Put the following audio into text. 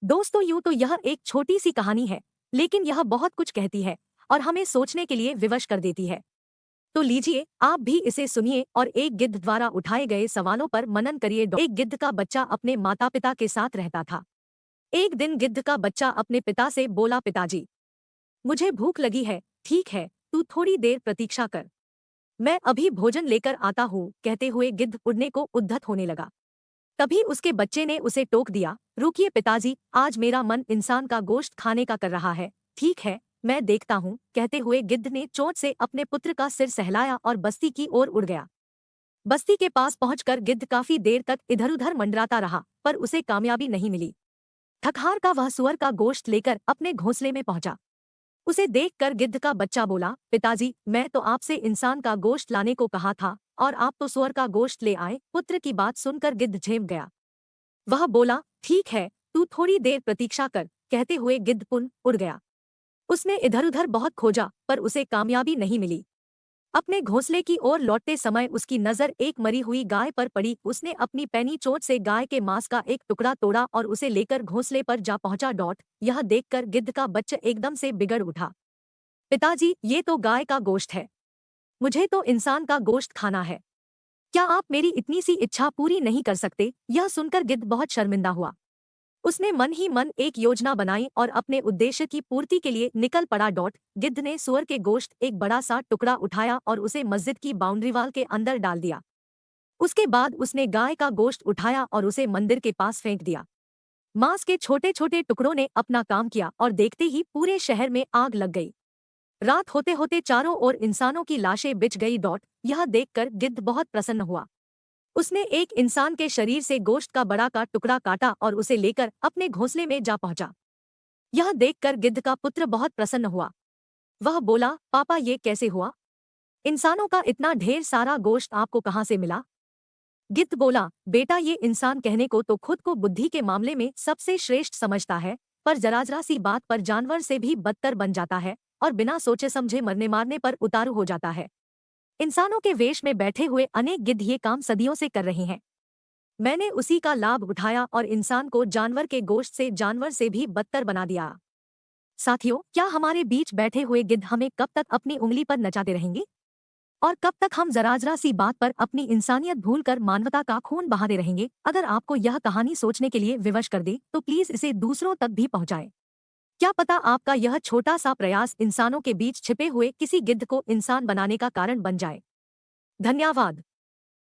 दोस्तों, यूं तो यह एक छोटी सी कहानी है, लेकिन यह बहुत कुछ कहती है और हमें सोचने के लिए विवश कर देती है। तो लीजिए, आप भी इसे सुनिए और एक गिद्ध द्वारा उठाए गए सवालों पर मनन करिए। एक गिद्ध का बच्चा अपने माता पिता के साथ रहता था। एक दिन गिद्ध का बच्चा अपने पिता से बोला, पिताजी, मुझे भूख लगी है। ठीक है, तू थोड़ी देर प्रतीक्षा कर, मैं अभी भोजन लेकर आता हूँ। कहते हुए गिद्ध उड़ने को उद्यत होने लगा। तभी उसके बच्चे ने उसे टोक दिया, रुकिए पिताजी, आज मेरा मन इंसान का गोश्त खाने का कर रहा है। ठीक है, मैं देखता हूँ। कहते हुए गिद्ध ने चोंच से अपने पुत्र का सिर सहलाया और बस्ती की ओर उड़ गया। बस्ती के पास पहुंचकर गिद्ध काफी देर तक इधर-उधर मंडराता रहा, पर उसे कामयाबी नहीं मिली। थक-हार का वह सुअर का गोश्त लेकर अपने घोंसले में पहुंचा। उसे देखकर गिद्ध का बच्चा बोला, पिताजी, मैं तो आपसे इंसान का गोश्त लाने को कहा था और आप तो सुअर का गोश्त ले आए। पुत्र की बात सुनकर गिद्ध झेम गया। वह बोला, ठीक है, तू थोड़ी देर प्रतीक्षा कर। कहते हुए गिद्ध पुन उड़ गया। उसने इधर-उधर बहुत खोजा, पर उसे कामयाबी नहीं मिली। अपने घोंसले की ओर लौटते समय उसकी नजर एक मरी हुई गाय पर पड़ी। उसने अपनी पैनी चोंच से गाय के मांस का एक टुकड़ा तोड़ा और उसे लेकर घोंसले पर जा पहुंचा। यह देखकर गिद्ध का बच्चा एकदम से बिगड़ उठा। पिताजी, ये तो गाय का गोश्त है, मुझे तो इंसान का गोश्त खाना है। क्या आप मेरी इतनी सी इच्छा पूरी नहीं कर सकते? यह सुनकर गिद्ध बहुत शर्मिंदा हुआ। उसने मन ही मन एक योजना बनाई और अपने उद्देश्य की पूर्ति के लिए निकल पड़ा। गिद्ध ने सुअर के गोश्त एक बड़ा सा टुकड़ा उठाया और उसे मस्जिद की बाउंड्री वाल के अंदर डाल दिया। उसके बाद उसने गाय का गोश्त उठाया और उसे मंदिर के पास फेंक दिया। मांस के छोटे छोटे टुकड़ों ने अपना काम किया और देखते ही पूरे शहर में आग लग गई। रात होते होते चारों ओर इंसानों की लाशें बिछ गई। यह देखकर गिद्ध बहुत प्रसन्न हुआ। उसने एक इंसान के शरीर से गोश्त का बड़ा का टुकड़ा काटा और उसे लेकर अपने घोंसले में जा पहुंचा। यह देखकर गिद्ध का पुत्र बहुत प्रसन्न हुआ। वह बोला, पापा, ये कैसे हुआ? इंसानों का इतना ढेर सारा गोश्त आपको कहाँ से मिला? गिद्ध बोला, बेटा, ये इंसान कहने को तो खुद को बुद्धि के मामले में सबसे श्रेष्ठ समझता है, पर जरा सी बात पर जानवर से भी बदतर बन जाता है और बिना सोचे समझे मरने मारने पर उतारू हो जाता है। इंसानों के वेश में बैठे हुए अनेक गिद्ध ये काम सदियों से कर रहे हैं। मैंने उसी का लाभ उठाया और इंसान को जानवर के गोश्त से जानवर से भी बदतर बना दिया। साथियों, क्या हमारे बीच बैठे हुए गिद्ध हमें कब तक अपनी उंगली पर नचाते रहेंगे? और कब तक हम जरा सी बात पर अपनी इंसानियत भूलकर मानवता का खून बहाते रहेंगे? अगर आपको यह कहानी सोचने के लिए विवश कर दे, तो प्लीज इसे दूसरों तक भी पहुंचाएं। क्या पता आपका यह छोटा सा प्रयास इंसानों के बीच छिपे हुए किसी गिद्ध को इंसान बनाने का कारण बन जाए। धन्यवाद।